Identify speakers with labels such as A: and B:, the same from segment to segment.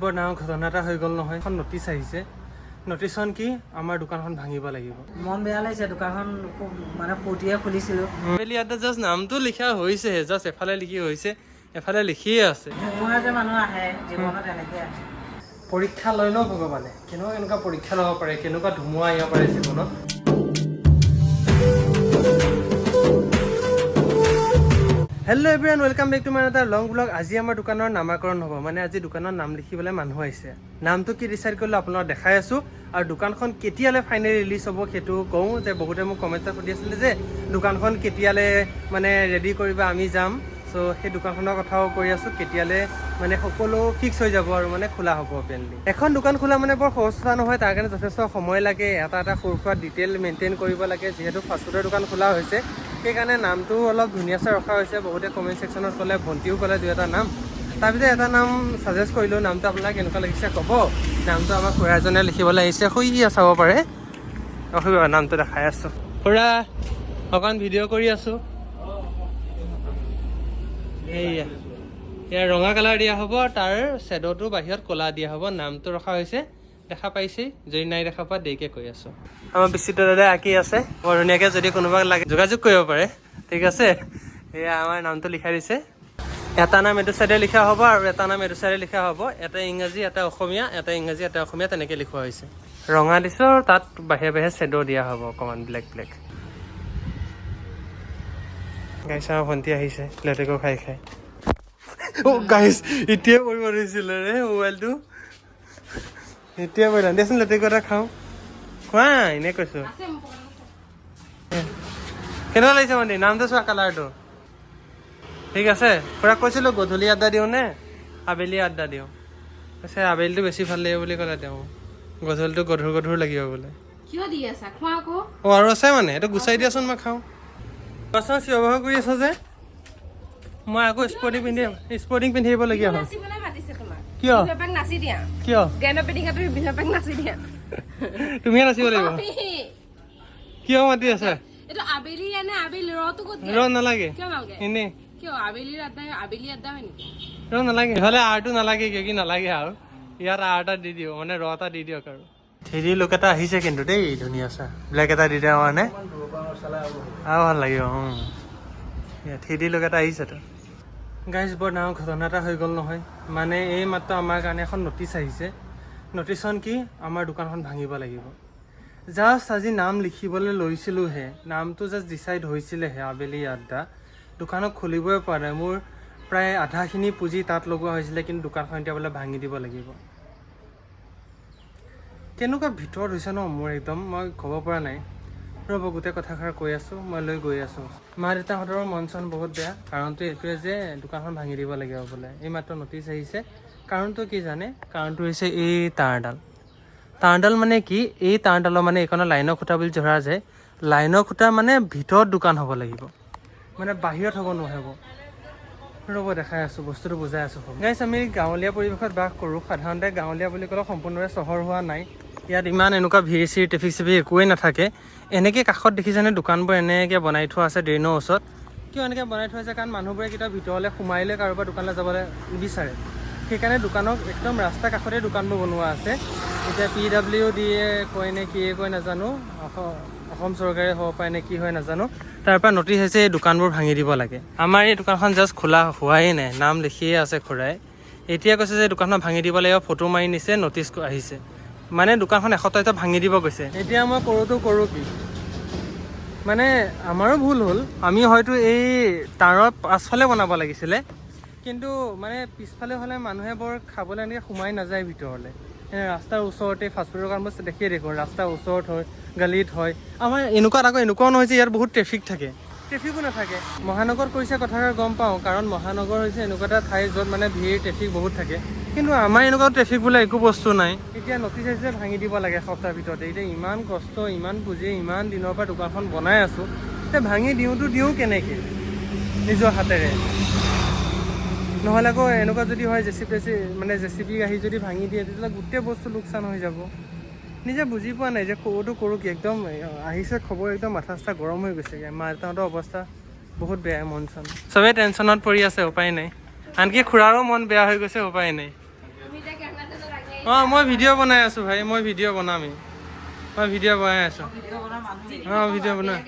A: বৰ ডাঙৰ ঘটনা এটা হৈ গ'ল নহয়। এখন নটিচ আহিছে। নটিচখন কি? আমাৰ দোকানখন ভাঙিব লাগিব।
B: মন বেয়া লাগিছে, দোকানখন মানে ফূৰ্তিয়ে খুলিছিলোঁ।
A: ইয়াতে জাষ্ট নামটো লিখা হৈছেহে, জাষ্ট এফালে লিখি হৈছে, এফালে লিখিয়ে আছে।
B: ধুমুহা যে মানুহ আহে জীৱনত এনেকৈ আহে।
A: পৰীক্ষা লয় ন ভগৱানে, কেনেকুৱা পৰীক্ষা ল'ব পাৰে, কেনেকুৱা ধুমুহা আহিব পাৰে জীৱনত। Hello' everyone, welcome back to my এটা লং ব্লগ। আজি আমাৰ দোকানৰ নামাকৰণ হ'ব, মানে আজি দোকানৰ নাম লিখিবলৈ মানুহ আহিছে। নামটো কি ডিচাইড কৰিলোঁ আপোনাক দেখাই আছোঁ, আৰু দোকানখন কেতিয়ালৈ ফাইনেলি ৰিলিজ হ'ব সেইটো কওঁ। যে বহুতে মোক কমেণ্টত সুধি আছিলে যে দোকানখন কেতিয়ালৈ মানে ৰেডি কৰিবা, আমি যাম। চ' সেই দোকানখনৰ কথাও কৈ আছোঁ, কেতিয়ালৈ মানে সকলো ফিক্স হৈ যাব আৰু মানে খোলা হ'ব অপেনলি। এখন দোকান খোলা মানে বৰ সহজ কথা নহয়, তাৰ কাৰণে যথেষ্ট সময় লাগে, এটা সৰু সুৰা ডিটেইল মেইনটেইন কৰিব লাগে। যিহেতু ফাষ্টফুডৰ দোকান খোলা হৈছে, সেইকাৰণে নামটো অলপ ধুনীয়াছে ৰখা হৈছে। বহুতে কমেণ্ট ছেকশ্যনত ক'লে, ভণ্টিও ক'লে দুই এটা নাম। তাৰপিছত এটা নাম ছাজেষ্ট কৰিলোঁ। নামটো আপোনাক কেনেকুৱা লাগিছে ক'ব। নামটো আমাৰ খুৰা এজনে লিখিবলৈ আহিছে, শুইয়া চাব পাৰে। নামটো দেখাই আছোঁ। খুৰা অকণ ভিডিঅ' কৰি আছোঁ। এয়া ৰঙা কালাৰ দিয়া হ'ব, তাৰ শ্বেডোটো বাহিৰত ক'লা দিয়া হ'ব। নামটো ৰখা হৈছে, দেখা পাইছেই। যদি নাই দেখা পোৱা দেৰিকৈ কৈ আছোঁ। আমাৰ বিচিত্ৰ দাদাই আঁকি আছে বৰ ধুনীয়াকৈ, যদি কোনোবাক লাগে যোগাযোগ কৰিব পাৰে, ঠিক আছে। এয়া আমাৰ নামটো লিখাই দিছে। এটা নাম এইটো চাইডে লিখা হ'ব আৰু এটা নাম এইটো চাইডে লিখা হ'ব। এটা ইংৰাজী, এটা অসমীয়া, এটা ইংৰাজী, এটা অসমীয়া, তেনেকৈ লিখোৱা হৈছে। ৰঙা দিছোঁ, তাত বাহিৰে বাহিৰে শ্বেডো দিয়া হ'ব অকণমান ব্লেক ব্লেক। গাইছ আমাৰ ভণ্টি আহিছে লেটেকু খাই খাই। গাইছ এতিয়াই পৰিব ধৰিছিলে ৰে মোবাইলটো, এতিয়াই পৰিলা। দেচোন লেটেকু এটা খাওঁ, খোৱা এনেই কৈছোঁ। কেনেকুৱা লাগিছে ভণ্টি? নামটো চোৱা, কালাৰটো ঠিক আছে। খুৰাক কৈছিলোঁ গধূলি আড্ডা দিওঁ নে আবেলি আড্ডা দিওঁ, কৈছে আবেলিটো বেছি ভাল লাগিব বুলি ক'লে তেওঁ। গধূলিটো গধুৰ গধুৰ লাগিব বোলে।
C: কিয় দি আছা? খোৱা আকৌ।
A: অঁ আৰু আছে মানে, এইটো গুচাই দিয়াচোন, মই খাওঁ। কোৱাচোন চিঞৰ বাখৰ কৰি আছ যে, মই আকৌ স্পৰ্টিং পিন্ধি আহিবলগীয়া হ'ল।
C: নাচিবলৈ মাতিছে তোমাক।
A: কিয়?
C: বিহুৱেপাক নাচি দিয়া।
A: কিয়?
C: গেনৰ পেটিঙা তুমি বিহুৱেপাক নাচি দিয়া।
A: তুমিয়ে নাচিব লাগিব। কিয় মাতি আছা?
C: এইটো আবেলি আনে, আবেলি ৰটো ক'ত
A: ৰ নালাগে,
C: কিয় নালাগে?
A: এনেই
C: কিয় আবেলি আড্ডা হয় নেকি?
A: ৰ নালাগে, ইফালে আৰটো নালাগে, কিয় কি নালাগে আৰু ইয়াত আৰ এটা দি দিওঁ, মানে ৰ এটা দি দিয়ক আৰু। থ্ৰী লুক এটা আহিছে কিন্তু দেই, ধুনীয়া চা। ব্লেক এটা দি দিয়া মানে আৰু ভাল লাগিব। থ্ৰী লুক এটা আহিছেতো। গাইজ বৰ ডাঙৰ ঘটনা এটা হৈ গ'ল নহয়। মানে এই মাত্ৰ আমাৰ কাৰণে এখন নটিচ আহিছে। নটিচখন কি? আমাৰ দোকানখন ভাঙিব লাগিব। জাষ্ট আজি নাম লিখিবলৈ লৈছিলোঁহে, নামটো জাষ্ট ডিচাইড হৈছিলেহে আবেলি আড্ডা। দোকানক খুলিবই পৰা নাই। মোৰ প্ৰায় আধাখিনি পুঁজি তাত লগোৱা হৈছিলে, কিন্তু দোকানখন এতিয়া বোলে ভাঙি দিব লাগিব। কেনেকুৱা ভিতৰত হৈছে ন মোৰ, একদম মই ক'ব পৰা নাই। ৰ'ব গোটেই কথাষাৰ কৈ আছোঁ, মই লৈ গৈ আছোঁ। মা দেউতাহঁতৰ মন চন বহুত বেয়া। কাৰণটো এইটোৱে যে দোকানখন ভাঙি দিব লাগিব বোলে। এইমাত্ৰ নটিচ আহিছে। কাৰণটো কি জানে? কাৰণটো হৈছে এই তাঁৰডাল মানে কি? এই তাঁৰডালৰ মানে এইখনৰ লাইনৰ খুঁটা বুলি ধৰা যায়। লাইনৰ খুঁটা মানে ভিতৰত দোকান হ'ব লাগিব, মানে বাহিৰত হ'ব নোৱাৰিব। ৰ'ব দেখাই আছোঁ, বস্তুটো বুজাই আছোঁ। গাইছ আমি গাঁৱলীয়া পৰিৱেশত বাস কৰোঁ। সাধাৰণতে গাঁৱলীয়া বুলি ক'লে সম্পূৰ্ণৰে চহৰ হোৱা নাই। ইয়াত ইমান এনেকুৱা ভিৰ চিৰ ট্ৰেফিক চেফিক একোৱেই নাথাকে। এনেকৈ কাষত দেখিছেনে দোকানবোৰ এনেকৈ বনাই থোৱা আছে ড্ৰেইনৰ ওচৰত। কিয় এনেকৈ বনাই থোৱা আছে? কাৰণ মানুহবোৰে কেতিয়াবা ভিতৰলৈ সোমাই লৈ কাৰোবাৰ দোকানলৈ যাবলৈ নিবিচাৰে। সেইকাৰণে দোকানক একদম ৰাস্তা কাষতে দোকানবোৰ বনোৱা আছে। এতিয়া PWD কয় নে কিয়ে কয় নাজানো, অসম চৰকাৰে হ'ব পাৰে নে কি হয় নাজানো, তাৰ পৰা নটিচ হৈছে এই দোকানবোৰ ভাঙি দিব লাগে। আমাৰ এই দোকানখন জাষ্ট খোলা হোৱাই নাই, নাম লিখিয়ে আছে খুৰাই। এতিয়া কৈছে যে দোকানখন ভাঙি দিব লাগিব, ফটো মাৰি নিছে, নটিচ আহিছে। মানে দোকানখন এসপ্তাহতে ভাঙি দিব কৈছে। এতিয়া মই কৰোঁ কি? মানে আমাৰো ভুল হ'ল। আমি হয়তো এই তাঁৰৰ পাছফালে বনাব লাগিছিলে, কিন্তু মানে পিছফালে হ'লে মানুহে বৰ খাবলৈ এনেকৈ সোমাই নাযায় ভিতৰলৈ। ৰাস্তাৰ ওচৰতে ফাষ্টফুডৰ দোকানবোৰ দেখিয়ে দেখোঁ, ৰাস্তাৰ ওচৰত হয়, গালিত হয়। আমাৰ এনেকুৱাত আকৌ এনেকুৱাও নহয় যে ইয়াত বহুত ট্ৰেফিক থাকে, ট্ৰেফিকো নাথাকে। মহানগৰত কৰিছে কথাষাৰ গম পাওঁ, কাৰণ মহানগৰ হৈছে এনেকুৱা এটা ঠাই য'ত মানে ভিৰ ট্ৰেফিক বহুত থাকে। কিন্তু আমাৰ এনেকুৱা ট্ৰেফিক বোলে একো বস্তু নাই। এতিয়া নটিচ আহিছে ভাঙি দিব লাগে এসপ্তাহৰ ভিতৰতে। এতিয়া ইমান কষ্ট, ইমান পুঁজি, ইমান দিনৰ পৰা দোকানখন বনাই আছোঁ, এতিয়া ভাঙি দিওঁ কেনেকৈ নিজৰ হাতেৰে? নহ'লে আকৌ এনেকুৱা যদি হয় জেচিবি আহি যদি ভাঙি দিয়ে, তেতিয়াহ'লে গোটেই বস্তু লোকচান হৈ যাব। নিজে বুজি পোৱা নাই যে কৰোঁ কি। একদম আহিছে খবৰ, একদম মাথা চাথা গৰম হৈ গৈছেগৈ। মা দেউতাহঁতৰ অৱস্থা বহুত বেয়া, মন চন চবেই টেনশ্যনত পৰি আছে, উপায় নাই। আনকি খুৰাৰো মন বেয়া হৈ গৈছে, উপায় নাই। অঁ মই ভিডিঅ' বনাই আছোঁ ভাই, মই ভিডিঅ' বনামেই, মই ভিডিঅ' বনাই আছোঁ। অঁ ভিডিঅ' বনাই,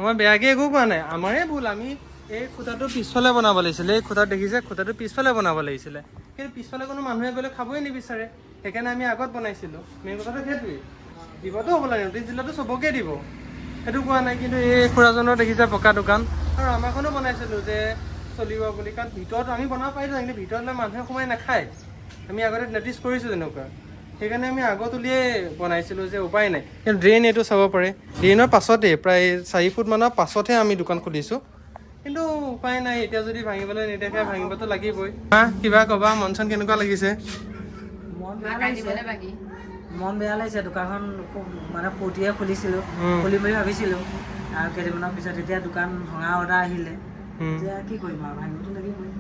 A: মই বেয়াকৈ একো কোৱা নাই, আমাৰে ভুল। আমি এই খুটাটো পিছফালে বনাব লাগিছিলে, এই খুটাত দেখিছে, খুটাটো পিছফালে বনাব লাগিছিলে, কিন্তু পিছফালে কোনো মানুহে গ'লে খাবই নিবিচাৰে, সেইকাৰণে আমি আগত বনাইছিলোঁ। মেইন কথাটো সেইটোৱেই, দিবতো হ'ব লাগে, নটিচ দিলেতো চবকে দিব, সেইটো কোৱা নাই। কিন্তু এই খুৰাজনৰ দেখিছে পকা দোকান, আৰু আমাৰখনো বনাইছিলোঁ যে চলিব বুলি, কাৰণ ভিতৰত আমি বনাব পাৰিলোঁ, কিন্তু ভিতৰত মানুহে সোমাই নাখায়, আমি আগতে নটিচ কৰিছোঁ তেনেকুৱা, সেইকাৰণে আমি আগত উলিয়াই বনাইছিলোঁ যে উপায় নাই। কিন্তু ড্ৰেইন এইটো চাব পাৰে, ড্ৰেইনৰ পাছতেই প্ৰায় 4 ফুটমানৰ পাছতহে আমি দোকান খুলিছোঁ, কিন্তু উপায় নাই, এতিয়া যদি ভাঙিবলৈ নেদেখে ভাঙিবতো লাগিবই। হা কিবা ক'বা, মন চন কেনেকুৱা লাগিছে?
B: মন বেয়া লাগিছে, দোকানখন খুব মানে ফূৰ্তিয়ে খুলিছিলোঁ, খুলিম বুলি ভাবিছিলোঁ, আৰু কেইদিনমানৰ পিছত এতিয়া দোকান ভঙা অৰ্ডাৰ আহিলে, এতিয়া কি কৰিম আৰু, ভাঙিবতো লাগিবই।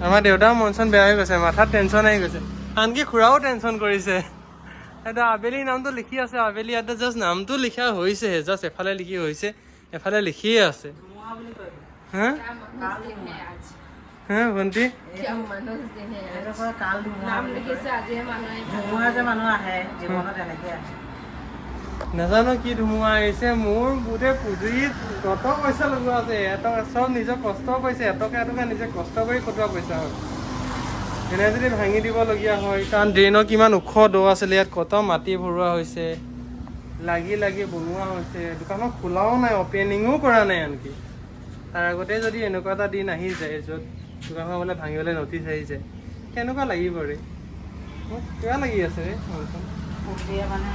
A: আমাৰ দেউতাও মন চন বেয়া হৈ গৈছে, মাথাত টেনশ্যন আহি গৈছে, আনকি খুৰাও টেনশ্যন কৰিছে। এটা আবেলি নামটো লিখি আছে, আবেলি ইয়াতে জাষ্ট নামটো লিখা হৈছেহে, জাষ্ট এফালে লিখি হৈছে, এফালে লিখিয়ে আছে। হা হা ভণ্টি, নাজানো কি ধুমুহা আহিছে, মোৰ গোটেই পুঁজিত কত পইচা লগোৱা আছে, চব নিজৰ কষ্ট কৰিছে, এটকা এটকা নিজে কষ্ট কৰি কটোৱা পইচা হয়, এনে যদি ভাঙি দিবলগীয়া হয়, কাৰণ ড্ৰেইনৰ কিমান ওখ দ আছিলে, ইয়াত কত মাটি ভৰোৱা হৈছে, লাগি লাগি বনোৱা হৈছে, দোকানত খোলাও নাই, অপেনিঙো কৰা নাই আনকি। তাৰ আগতে যদি এনেকুৱা এটা দিন আহি যায় য'ত দোকানখন বোলে ভাঙিবলৈ নটিচ আহি যায়, কেনেকুৱা লাগিব ৰে, মোক কিবা লাগি আছে ৰে মনখন।
B: মানে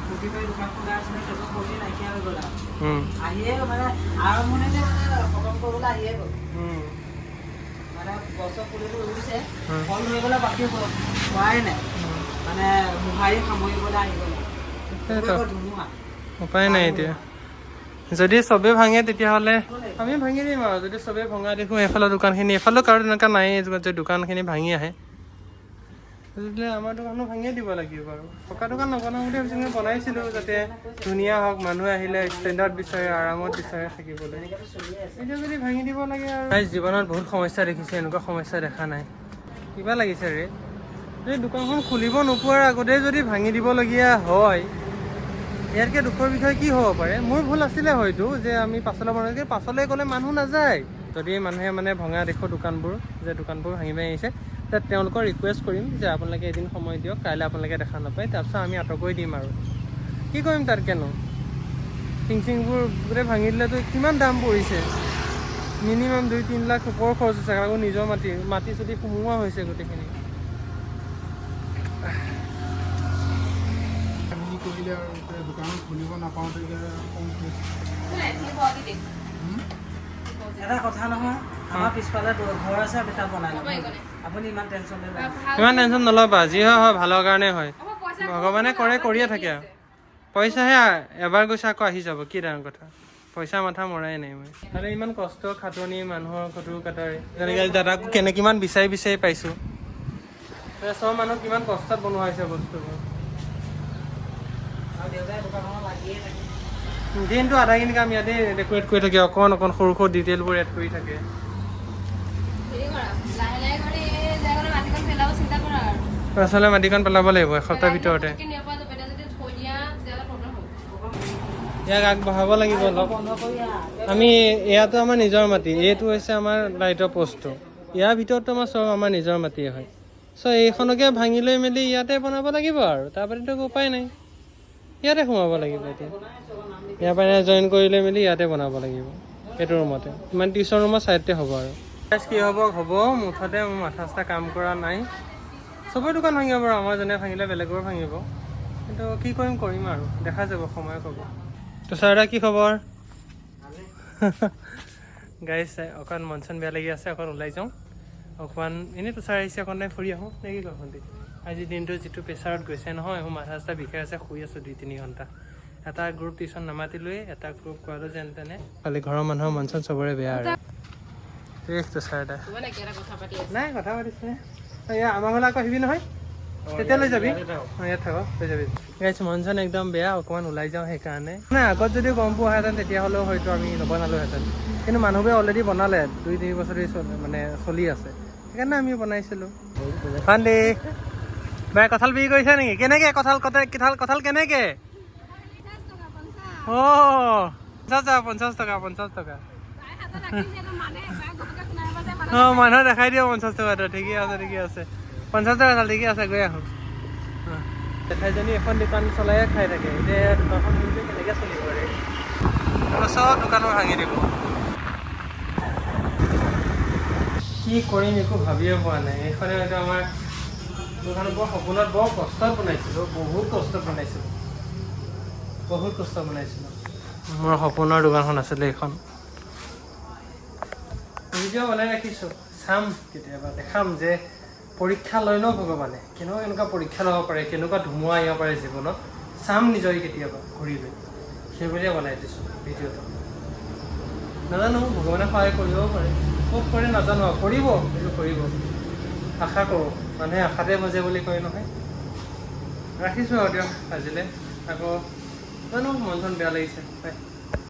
B: ফূৰ্তি কৰি দোকান খোলা আছিলে, সেইটো ফূৰ্তি নাইকিয়া হৈ গ'ল আৰু আহিয়ে মানে আৰম্ভণিতে মানে খতম কৰিবলৈ আহিয়ে গ'ল। মানে গছৰ পুলিটো ৰুইছে, ফল ধৰিবলৈ বাকী হোৱাই নাই, মানে মোহাৰি সামৰিবলৈ আহি গ'ল, ধুমুহা
A: উপায় নাই এতিয়া। যদি চবেই ভাঙে তেতিয়াহ'লে আমি ভাঙি দিম আৰু, যদি চবেই ভঙা দেখোঁ এইফালৰ দোকানখিনি, এইফালেও কাৰো তেনেকুৱা নাই, যদি দোকানখিনি ভাঙি আহে তেতিয়াহ'লে আমাৰ দোকানো ভাঙিয়ে দিব লাগিব আৰু। পকা দোকান নবনাওঁ বুলি ভাবিছিলোঁ, বনাইছিলোঁ যাতে ধুনীয়া হওক, মানুহে আহিলে ষ্টেণ্ডাৰ্ড বিচাৰে, আৰামত বিচাৰে থাকিবলৈ, এতিয়া যদি ভাঙি দিব লাগে আৰু। জীৱনত বহুত সমস্যা দেখিছে, এনেকুৱা সমস্যা দেখা নাই, কিবা লাগিছে ৰে। যদি দোকানখন খুলিব নোপোৱাৰ আগতেই যদি ভাঙি দিবলগীয়া হয়, ইয়াতকৈ দুখৰ বিষয় কি হ'ব পাৰে? মোৰ ভুল আছিলে হয়তো, যে আমি পাছলৈ বনাইছোঁ, পাছলৈ গ'লে মানুহ নাযায়। যদি মানুহে মানে ভঙা দেখোঁ দোকানবোৰ, যে দোকানবোৰ ভাঙি ভাঙি আহিছে, তাত তেওঁলোকক ৰিকুৱেষ্ট কৰিম যে আপোনালোকে এদিন সময় দিয়ক, কাইলৈ আপোনালোকে দেখা নাপায়, তাৰপিছত আমি আঁতৰ কৰি দিম আৰু। কি কৰিম তাত কেনো, টিং চিংবোৰ গোটেই ভাঙি দিলেতো কিমান দাম পৰিছে, মিনিমাম 2-3 লাখ ওপৰ খৰচ হৈছে, আকৌ নিজৰ মাটি চুটি সোমোৱা হৈছে গোটেইখিনি।
D: কৰিলে আৰু দোকানত খুলিব নাপাওঁতে
B: এটা কথা নহয়, আমাৰ পিছফালে ঘৰ আছে, আমি তাত বনাই ল'ম, আপুনি ইমান টেনশ্যন
A: নল'বা, যি হয় ভালৰ কাৰণে হয়, ভগৱানে কৰে কৰিয়ে থাকে আৰু। পইচাহে এবাৰ গৈছে আকৌ আহি যাব, কি ডাঙৰ কথা, পইচা মাথা মৰাই নাই মই। আৰু ইমান কষ্ট খাটনি মানুহৰ কটুৰ কাটাৰে, যেনেকৈ দাদাক কিমান বিচাৰি বিচাৰি পাইছোঁ, চব মানুহ কিমান কষ্টত বনোৱা হৈছে বস্তুবোৰ। দিনটো আধাখিনি কাম ইয়াতে ডেক'ৰেট কৰি থাকে, অকণ অকণ সৰু সৰু ডিটেইলবোৰ এড কৰি থাকে। আচলতে মাটিকণ পেলাব লাগিব এসপ্তাহৰ ভিতৰতে, ইয়াক আগবঢ়াব লাগিব অলপ। আমি এয়াতো আমাৰ নিজৰ মাটি, এইটো হৈছে আমাৰ লাইটৰ পষ্টটো, ইয়াৰ ভিতৰতো চব আমাৰ নিজৰ মাটিয়ে হয়। চ' এইখনকে ভাঙি লৈ মেলি ইয়াতে বনাব লাগিব আৰু, তাৰপাছতো উপায় নাই, ইয়াতে সোমাব লাগিব। এতিয়া ইয়াৰ পৰা জইন কৰি লৈ মেলি ইয়াতে বনাব লাগিব, এইটো ৰুমতে, ইমান টিউশ্যন ৰুমৰ ছাইডতে হ'ব আৰু। কি হ'ব হ'ব, মুঠতে মোৰ মাথা চাথা কাম কৰা নাই, চবৰে দোকান ভাঙিব বাৰু, আমাৰ যেনে ভাঙিলে বেলেগৰ ভাঙিব, কিন্তু কি কৰিম আৰু, দেখা যাব, সময়ে ক'ব। তুষাৰ দা কি খবৰ? গাইজ অকণ মন চন বেয়া লাগি আছে, অকণ ওলাই যাওঁ অকণমান, এনেই তুষাৰ আহিছে, অকণ টাইম ফুৰি আহোঁ নে কি কয় ভণ্টি? আজি দিনটো যিটো প্ৰেছাৰত গৈছে নহয়, মোৰ মাথা চাথা বিষাই আছে, শুই আছোঁ 2-3 ঘণ্টা। এটা গ্ৰুপ টিউশ্যন নামাতিলোৱে, এটা গ্ৰুপ কৰালোঁ যেন তেনে, খালি ঘৰৰ মানুহৰ মন চন চবৰে বেয়া আৰু। তুষাৰ দা নাই কথা পাতিছে, এয়া আমাৰ ঘৰলৈ আকৌ আহিবি নহয়, তেতিয়া লৈ যাবি, ইয়াত থাক, লৈ যাবি। গাইছ মন চন একদম বেয়া, অকণমান ওলাই যাওঁ সেইকাৰণে। মানে আগত যদি গম পোৱাহেঁতেন তেতিয়াহ'লেও হয়তো আমি নবনালোহেঁতেন, কিন্তু মানুহবোৰে অলৰেডি বনালে, 2-3 বছৰ মানে চলি আছে, সেইকাৰণে আমি বনাইছিলোঁ। ভাণ্ডে বাই কঁঠাল বিক্ৰী কৰিছে নেকি? কেনেকে কঁঠাল কঁঠাল কেনেকে? অ' 50 টকা 50 টকা। অঁ মানুহে দেখাই দিয়ক 50 টকাটো। ঠিকে আছে 50 টকা কঁঠাল ঠিকে আছে, গৈ আহোঁ। জেঠাইজনী এখন দোকান চলাইয়ে খাই থাকে, এতিয়া দোকানখন খুলিলে কেনেকৈ চলিব ৰে? চব দোকানো ভাঙি দিব। কি কৰিম একো ভাবিয়ে পোৱা নাই। এইখনে হয়তো আমাৰ দোকানত বৰ সপোনত বৰ কষ্টত বনাইছিলোঁ, বহুত কষ্ট বনাইছিলোঁ। মোৰ সপোনৰ দোকানখন আছিলে এইখন। ভিডিঅ' বনাই ৰাখিছোঁ, চাম কেতিয়াবা, দেখাম যে পৰীক্ষা লয় ন ভগৱানে, কেনেকুৱা পৰীক্ষা ল'ব পাৰে, কেনেকুৱা ধুমুহা আহিব পাৰে জীৱনত, চাম নিজৰে কেতিয়াবা ঘূৰি লৈ। সেইবুলিয়ে বনাই দিছোঁ ভিডিঅ'টো। নাজানো ভগৱানে সহায় কৰিবও পাৰে, ক'ত কৰে নাজানো আৰু কৰিব, সেইটো কৰিব আশা কৰোঁ। মানুহে আশাতে বজে বুলি কয় নহয়। ৰাখিছোঁ আৰু দিয়ক আজিলৈ। আকৌ জানো মন চন বেয়া লাগিছে।